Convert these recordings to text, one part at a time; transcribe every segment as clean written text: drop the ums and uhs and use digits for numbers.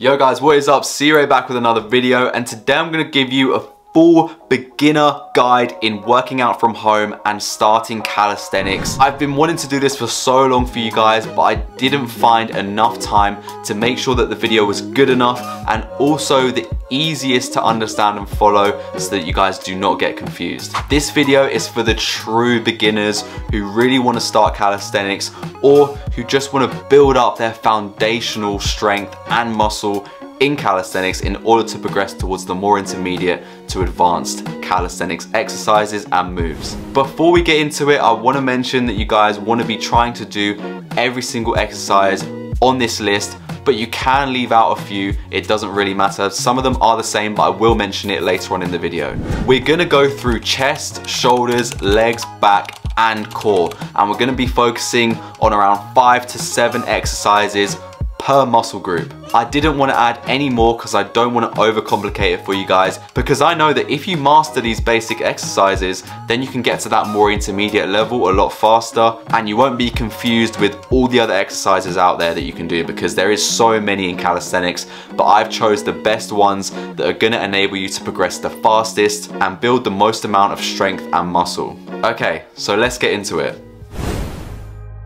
Yo guys, what is up? C-Ray back with another video, and today I'm going to give you a full beginner guide in working out from home and starting calisthenics. I've been wanting to do this for so long for you guys, but I didn't find enough time to make sure that the video was good enough and also the easiest to understand and follow so that you guys do not get confused. This video is for the true beginners who really want to start calisthenics or who just want to build up their foundational strength and muscle in calisthenics in order to progress towards the more intermediate to advanced calisthenics exercises and moves. Before we get into it, I want to mention that you guys want to be trying to do every single exercise on this list, but you can leave out a few. It doesn't really matter. Some of them are the same, but I will mention it later on in the video. We're gonna go through chest, shoulders, legs, back, and core, and we're gonna be focusing on around 5 to 7 exercises per muscle group. I didn't want to add any more because I don't want to overcomplicate it for you guys, because I know that if you master these basic exercises, then you can get to that more intermediate level a lot faster and you won't be confused with all the other exercises out there that you can do, because there is so many in calisthenics, but I've chose the best ones that are going to enable you to progress the fastest and build the most amount of strength and muscle. Okay, so let's get into it.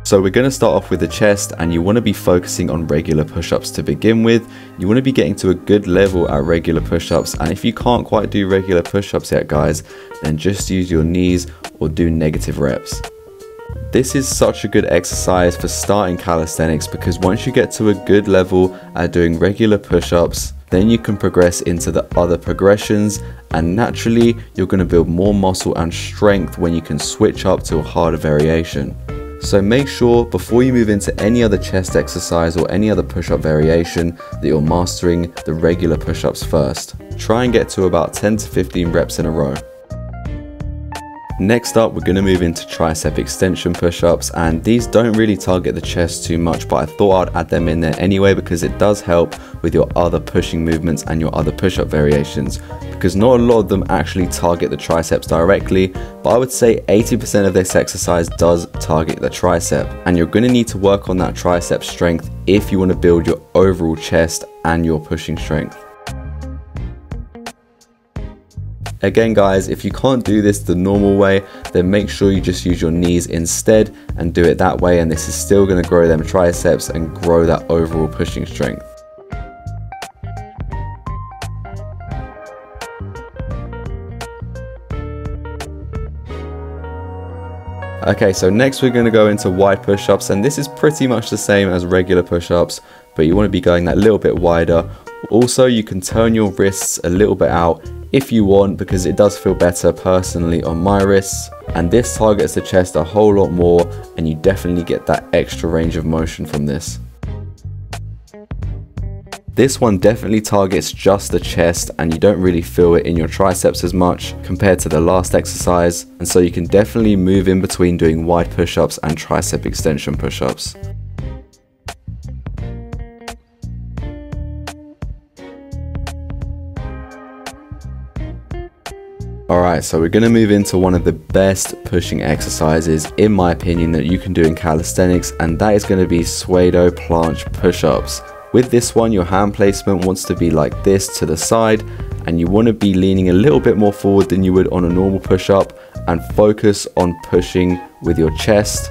So we're going to start off with the chest, and you want to be focusing on regular push-ups to begin with. You want to be getting to a good level at regular push-ups, and if you can't quite do regular push-ups yet guys, then just use your knees or do negative reps. This is such a good exercise for starting calisthenics, because once you get to a good level at doing regular push-ups, then you can progress into the other progressions, and naturally you're going to build more muscle and strength when you can switch up to a harder variation. So make sure before you move into any other chest exercise or any other push-up variation that you're mastering the regular push-ups first. Try and get to about 10 to 15 reps in a row. Next up, we're going to move into tricep extension push-ups, and these don't really target the chest too much, but I thought I'd add them in there anyway because it does help with your other pushing movements and your other push-up variations, because not a lot of them actually target the triceps directly, but I would say 80% of this exercise does target the tricep, and you're going to need to work on that tricep strength if you want to build your overall chest and your pushing strength. Again guys, if you can't do this the normal way, then make sure you just use your knees instead and do it that way, and this is still going to grow them triceps and grow that overall pushing strength. Okay, so next we're going to go into wide push-ups, and this is pretty much the same as regular push-ups, but you want to be going that little bit wider. Also, you can turn your wrists a little bit out if you want, because it does feel better personally on my wrists, and this targets the chest a whole lot more, and you definitely get that extra range of motion from this. This one definitely targets just the chest, and you don't really feel it in your triceps as much compared to the last exercise, and so you can definitely move in between doing wide push-ups and tricep extension push-ups. Alright, so we're going to move into one of the best pushing exercises in my opinion that you can do in calisthenics, and that is going to be pseudo planche push-ups. With this one, your hand placement wants to be like this to the side, and you want to be leaning a little bit more forward than you would on a normal push-up, and focus on pushing with your chest.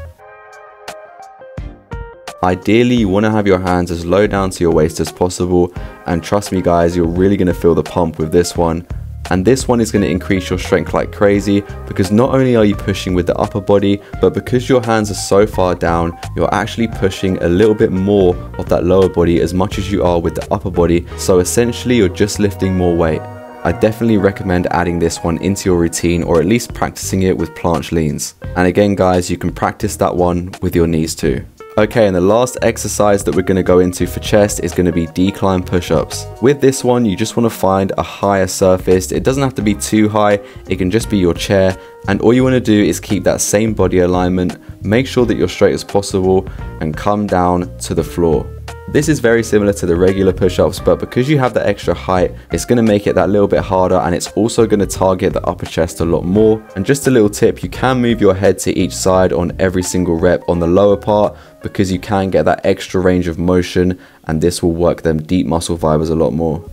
Ideally, you want to have your hands as low down to your waist as possible, and trust me guys, you're really going to feel the pump with this one. And this one is going to increase your strength like crazy, because not only are you pushing with the upper body, but because your hands are so far down, you're actually pushing a little bit more of that lower body as much as you are with the upper body, so essentially you're just lifting more weight. I definitely recommend adding this one into your routine, or at least practicing it with planche leans. And again guys, you can practice that one with your knees too. Okay, and the last exercise that we're going to go into for chest is going to be decline push-ups. With this one, you just want to find a higher surface. It doesn't have to be too high, it can just be your chair, and all you want to do is keep that same body alignment, make sure that you're straight as possible, and come down to the floor. This is very similar to the regular push-ups, but because you have that extra height, it's going to make it that little bit harder, and it's also going to target the upper chest a lot more. And just a little tip, you can move your head to each side on every single rep on the lower part, because you can get that extra range of motion, and this will work them deep muscle fibers a lot more.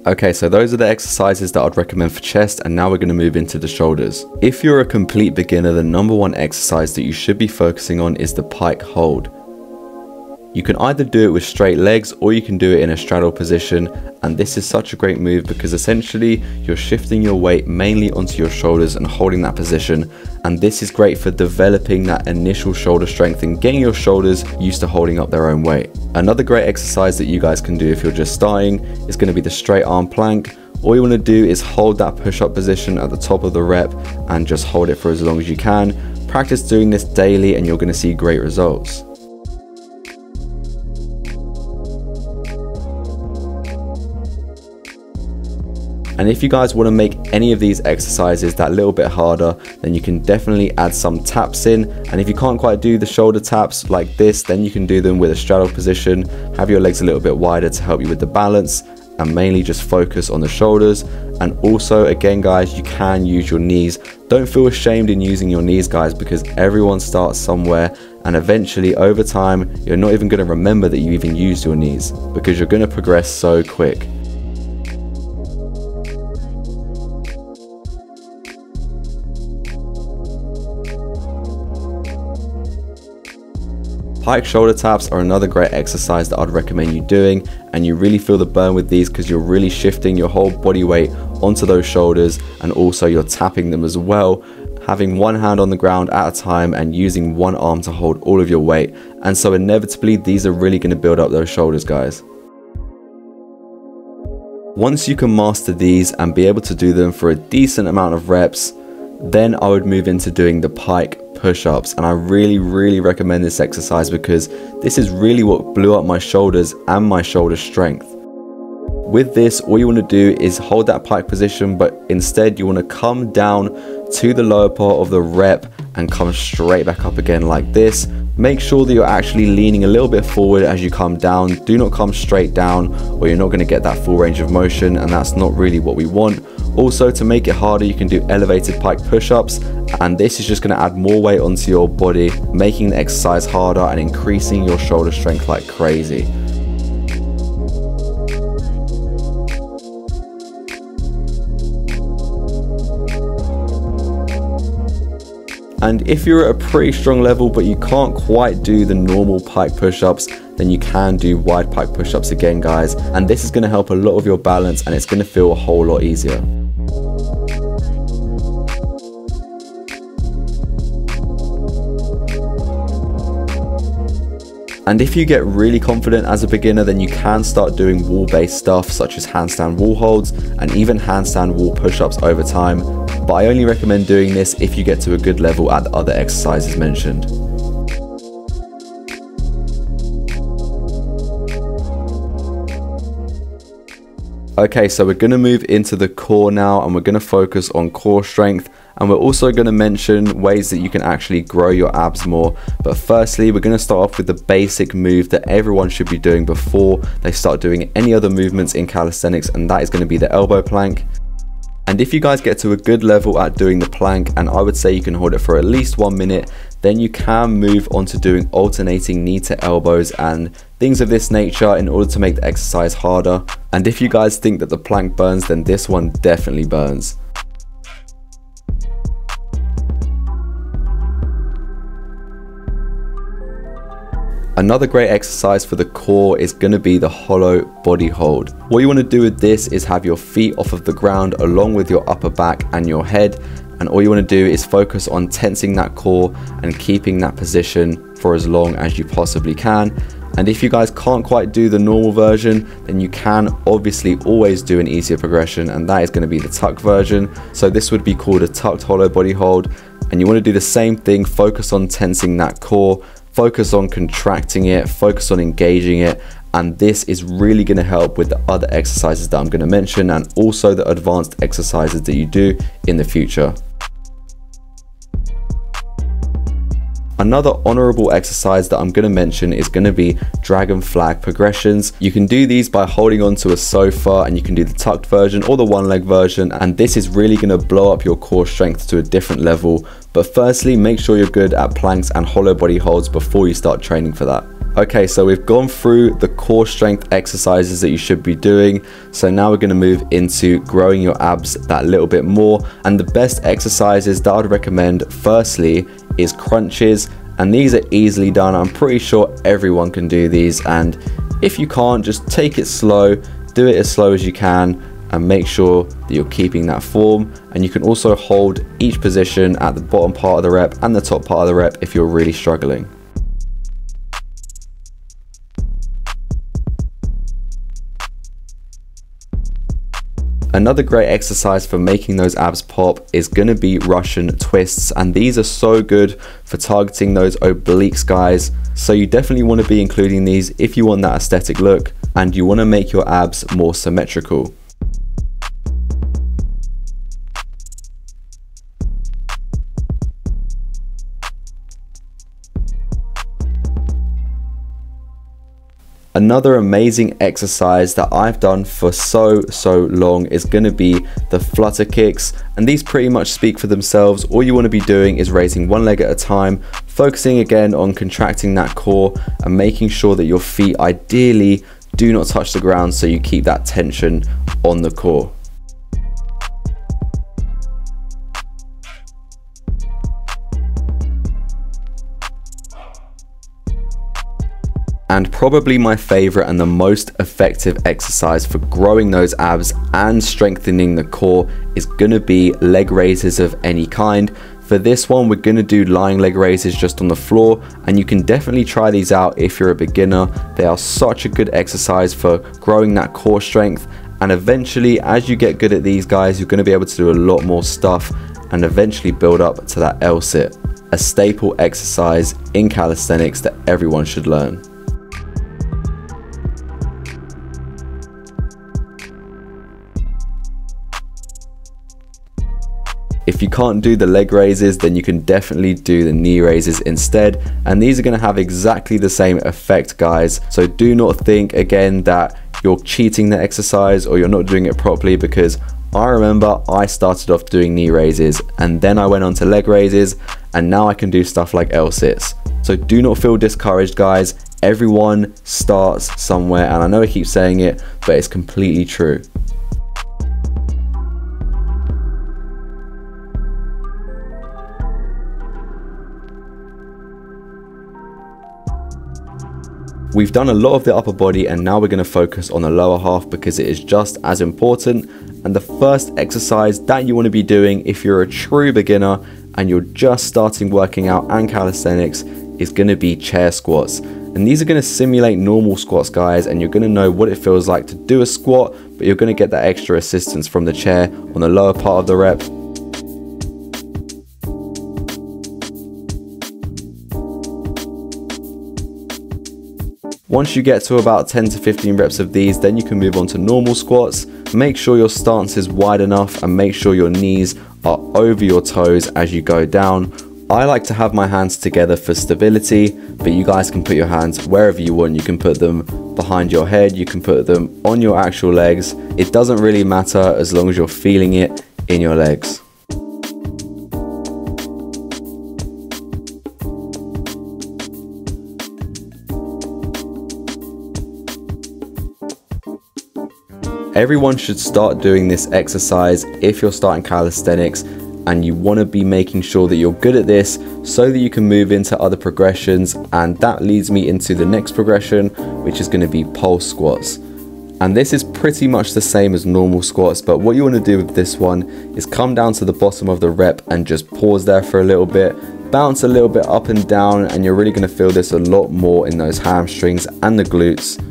Okay, so those are the exercises that I'd recommend for chest, and now we're going to move into the shoulders. If you're a complete beginner, the number one exercise that you should be focusing on is the pike hold. You can either do it with straight legs or you can do it in a straddle position, and this is such a great move because essentially you're shifting your weight mainly onto your shoulders and holding that position, and this is great for developing that initial shoulder strength and getting your shoulders used to holding up their own weight. Another great exercise that you guys can do if you're just starting is going to be the straight arm plank. All you want to do is hold that push-up position at the top of the rep and just hold it for as long as you can. Practice doing this daily and you're going to see great results. And if you guys want to make any of these exercises that little bit harder, then you can definitely add some taps in. And if you can't quite do the shoulder taps like this, then you can do them with a straddle position. Have your legs a little bit wider to help you with the balance, and mainly just focus on the shoulders. And also, again guys, you can use your knees. Don't feel ashamed in using your knees, guys, because everyone starts somewhere, and eventually over time you're not even going to remember that you even used your knees because you're going to progress so quick. Pike shoulder taps are another great exercise that I'd recommend you doing, and you really feel the burn with these because you're really shifting your whole body weight onto those shoulders, and also you're tapping them as well, having one hand on the ground at a time and using one arm to hold all of your weight. And so inevitably these are really going to build up those shoulders, guys. Once you can master these and be able to do them for a decent amount of reps, then I would move into doing the pike push-ups, and I really recommend this exercise because this is really what blew up my shoulders and my shoulder strength. With this, all you want to do is hold that pike position, but instead you want to come down to the lower part of the rep and come straight back up again like this. Make sure that you're actually leaning a little bit forward as you come down. Do not come straight down or you're not going to get that full range of motion, and that's not really what we want. Also, to make it harder, you can do elevated pike push-ups, and this is just going to add more weight onto your body, making the exercise harder and increasing your shoulder strength like crazy. And if you're at a pretty strong level but you can't quite do the normal pike push-ups, then you can do wide pike push-ups again, guys, and this is going to help a lot of your balance and it's going to feel a whole lot easier. And if you get really confident as a beginner, then you can start doing wall-based stuff such as handstand wall holds and even handstand wall push-ups over time, but I only recommend doing this if you get to a good level at the other exercises mentioned. Okay, so we're going to move into the core now, and we're going to focus on core strength, and we're also going to mention ways that you can actually grow your abs more. But firstly, we're going to start off with the basic move that everyone should be doing before they start doing any other movements in calisthenics, and that is going to be the elbow plank. And if you guys get to a good level at doing the plank, and I would say you can hold it for at least 1 minute, then you can move on to doing alternating knee to elbows and things of this nature in order to make the exercise harder. And if you guys think that the plank burns, then this one definitely burns. Another great exercise for the core is going to be the hollow body hold. What you want to do with this is have your feet off of the ground along with your upper back and your head, and all you want to do is focus on tensing that core and keeping that position for as long as you possibly can. And if you guys can't quite do the normal version, then you can obviously always do an easier progression, and that is going to be the tuck version. So this would be called a tucked hollow body hold, and you want to do the same thing. Focus on tensing that core, focus on contracting it, focus on engaging it, and this is really going to help with the other exercises that I'm going to mention, and also the advanced exercises that you do in the future. Another honorable exercise that I'm going to mention is going to be dragon flag progressions. You can do these by holding onto a sofa, and you can do the tucked version or the one leg version, and this is really going to blow up your core strength to a different level. But firstly, make sure you're good at planks and hollow body holds before you start training for that. Okay, so we've gone through the core strength exercises that you should be doing. So now we're going to move into growing your abs that little bit more. And the best exercises that I'd recommend firstly is crunches. And these are easily done. I'm pretty sure everyone can do these. And if you can't, just take it slow, do it as slow as you can, and make sure that you're keeping that form. And you can also hold each position at the bottom part of the rep and the top part of the rep if you're really struggling. Another great exercise for making those abs pop is going to be Russian twists, and these are so good for targeting those obliques, guys. So you definitely want to be including these if you want that aesthetic look and you want to make your abs more symmetrical. Another amazing exercise that I've done for so long is going to be the flutter kicks, and these pretty much speak for themselves. All you want to be doing is raising one leg at a time, focusing again on contracting that core and making sure that your feet ideally do not touch the ground, so you keep that tension on the core. And probably my favorite and the most effective exercise for growing those abs and strengthening the core is going to be leg raises of any kind. For this one, we're going to do lying leg raises just on the floor, and you can definitely try these out if you're a beginner. They are such a good exercise for growing that core strength, and eventually as you get good at these guys, you're going to be able to do a lot more stuff and eventually build up to that L-sit, a staple exercise in calisthenics that everyone should learn. If you can't do the leg raises, then you can definitely do the knee raises instead, and these are going to have exactly the same effect, guys. So do not think again that you're cheating the exercise or you're not doing it properly, because I remember I started off doing knee raises and then I went on to leg raises, and now I can do stuff like L-sits. So do not feel discouraged, guys. Everyone starts somewhere, and I know I keep saying it, but it's completely true. We've done a lot of the upper body, and now we're going to focus on the lower half because it is just as important. And the first exercise that you want to be doing if you're a true beginner and you're just starting working out and calisthenics is going to be chair squats. And these are going to simulate normal squats, guys, and you're going to know what it feels like to do a squat, but you're going to get that extra assistance from the chair on the lower part of the rep. Once you get to about 10 to 15 reps of these, then you can move on to normal squats. Make sure your stance is wide enough and make sure your knees are over your toes as you go down. I like to have my hands together for stability, but you guys can put your hands wherever you want. You can put them behind your head, you can put them on your actual legs. It doesn't really matter as long as you're feeling it in your legs. Everyone should start doing this exercise if you're starting calisthenics and you want to be making sure that you're good at this so that you can move into other progressions. And that leads me into the next progression, which is going to be pulse squats. And this is pretty much the same as normal squats, but what you want to do with this one is come down to the bottom of the rep and just pause there for a little bit, bounce a little bit up and down, and you're really going to feel this a lot more in those hamstrings and the glutes.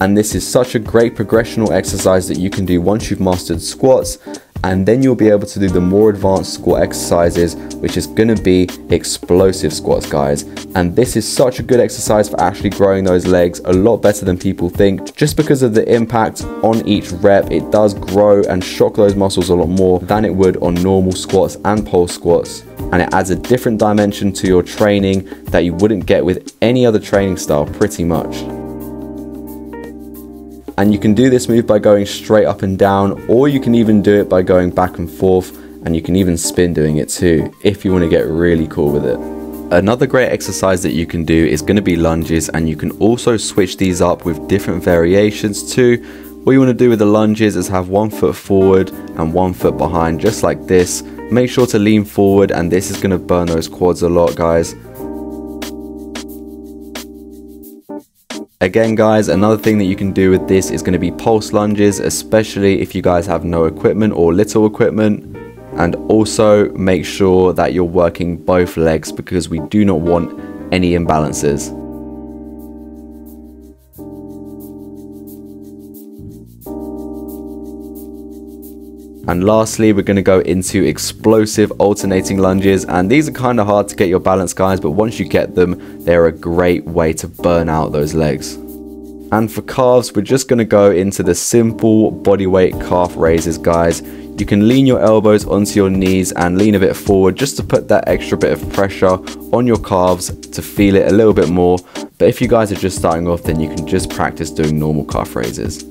And this is such a great progressional exercise that you can do once you've mastered squats. And then you'll be able to do the more advanced squat exercises, which is going to be explosive squats, guys. And this is such a good exercise for actually growing those legs a lot better than people think. Just because of the impact on each rep, it does grow and shock those muscles a lot more than it would on normal squats and pole squats. And it adds a different dimension to your training that you wouldn't get with any other training style, pretty much. And you can do this move by going straight up and down, or you can even do it by going back and forth, and you can even spin doing it too, if you want to get really cool with it. Another great exercise that you can do is going to be lunges, and you can also switch these up with different variations too. What you want to do with the lunges is have 1 foot forward and 1 foot behind, just like this. Make sure to lean forward, and this is going to burn those quads a lot, guys. Again, guys, another thing that you can do with this is going to be pulse lunges, especially if you guys have no equipment or little equipment. And also make sure that you're working both legs, because we do not want any imbalances. And lastly, we're going to go into explosive alternating lunges, and these are kind of hard to get your balance, guys, but once you get them, they're a great way to burn out those legs. And for calves, we're just going to go into the simple bodyweight calf raises, guys. You can lean your elbows onto your knees and lean a bit forward just to put that extra bit of pressure on your calves to feel it a little bit more. But if you guys are just starting off, then you can just practice doing normal calf raises.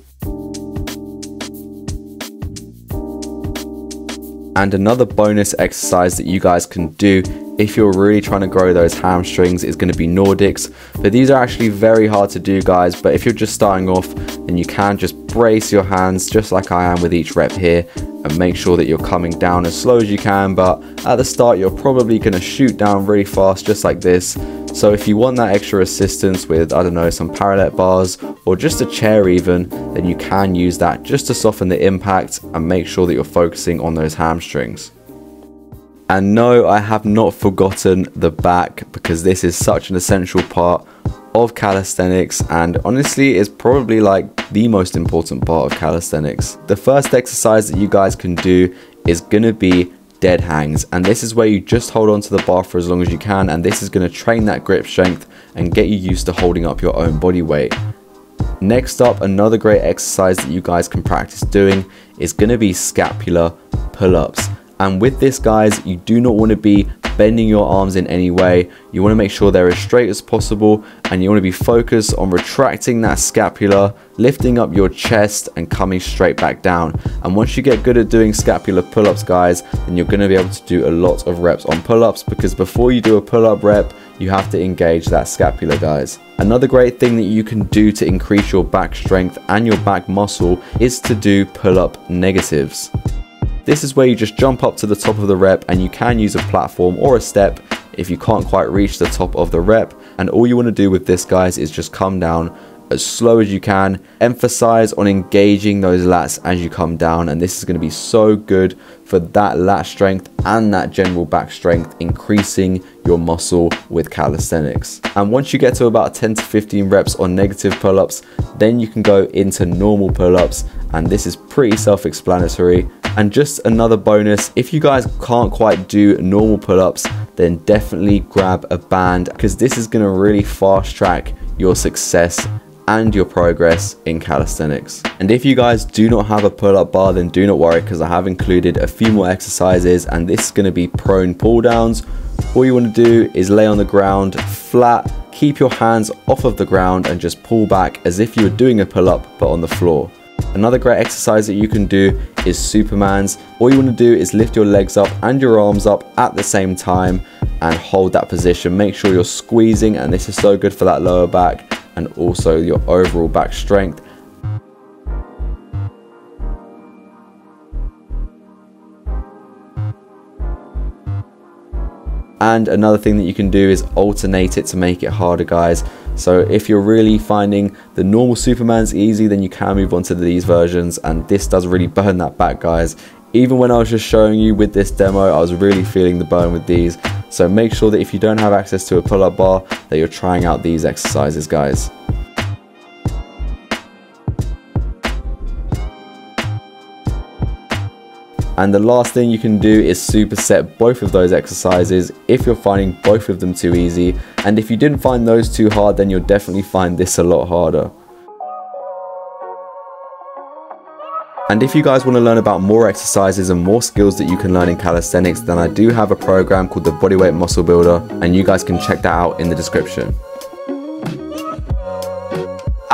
And another bonus exercise that you guys can do if you're really trying to grow those hamstrings is going to be Nordics. But these are actually very hard to do, guys. But if you're just starting off, then you can just brace your hands just like I am with each rep here, and make sure that you're coming down as slow as you can. But at the start, you're probably going to shoot down really fast, just like this. So if you want that extra assistance with, I don't know, some parallel bars or just a chair even, then you can use that just to soften the impact and make sure that you're focusing on those hamstrings. And no, I have not forgotten the back, because this is such an essential part of calisthenics, and honestly is probably like the most important part of calisthenics. The first exercise that you guys can do is going to be dead hangs, and this is where you just hold on to the bar for as long as you can, and this is going to train that grip strength and get you used to holding up your own body weight. Next up, another great exercise that you guys can practice doing is going to be scapular pull-ups. And with this, guys, you do not want to be bending your arms in any way. You want to make sure they're as straight as possible, and you want to be focused on retracting that scapula, lifting up your chest and coming straight back down. And once you get good at doing scapular pull-ups, guys, then you're going to be able to do a lot of reps on pull-ups, because before you do a pull-up rep, you have to engage that scapula, guys. Another great thing that you can do to increase your back strength and your back muscle is to do pull-up negatives. This is where you just jump up to the top of the rep, and you can use a platform or a step if you can't quite reach the top of the rep. And all you want to do with this, guys, is just come down as slow as you can. Emphasize on engaging those lats as you come down, and this is going to be so good for that lat strength and that general back strength, increasing your muscle with calisthenics. And once you get to about 10 to 15 reps on negative pull-ups, then you can go into normal pull-ups, and this is pretty self-explanatory. And just another bonus, if you guys can't quite do normal pull-ups, then definitely grab a band, because this is going to really fast track your success and your progress in calisthenics. And if you guys do not have a pull-up bar, then do not worry, because I have included a few more exercises, and this is going to be prone pull downs. All you want to do is lay on the ground flat, keep your hands off of the ground, and just pull back as if you were doing a pull-up but on the floor. Another great exercise that you can do is Supermans. All you want to do is lift your legs up and your arms up at the same time and hold that position. Make sure you're squeezing, and this is so good for that lower back and also your overall back strength. And another thing that you can do is alternate it to make it harder, guys. So if you're really finding the normal Supermans easy, then you can move on to these versions, and this does really burn that back, guys. Even when I was just showing you with this demo, I was really feeling the burn with these. So make sure that if you don't have access to a pull-up bar, that you're trying out these exercises, guys. And the last thing you can do is superset both of those exercises if you're finding both of them too easy. And if you didn't find those too hard, then you'll definitely find this a lot harder. And if you guys want to learn about more exercises and more skills that you can learn in calisthenics, then I do have a program called the Bodyweight Muscle Builder, and you guys can check that out in the description.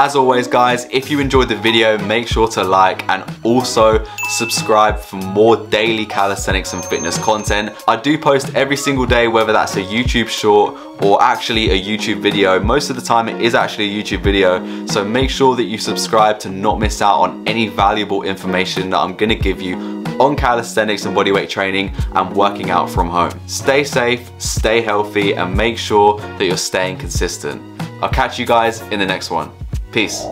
As always guys, if you enjoyed the video, make sure to like and also subscribe for more daily calisthenics and fitness content. I do post every single day, whether that's a YouTube short or actually a YouTube video. Most of the time it is actually a YouTube video, so make sure that you subscribe to not miss out on any valuable information that I'm gonna give you on calisthenics and bodyweight training and working out from home. Stay safe, stay healthy, and make sure that you're staying consistent. I'll catch you guys in the next one. Peace.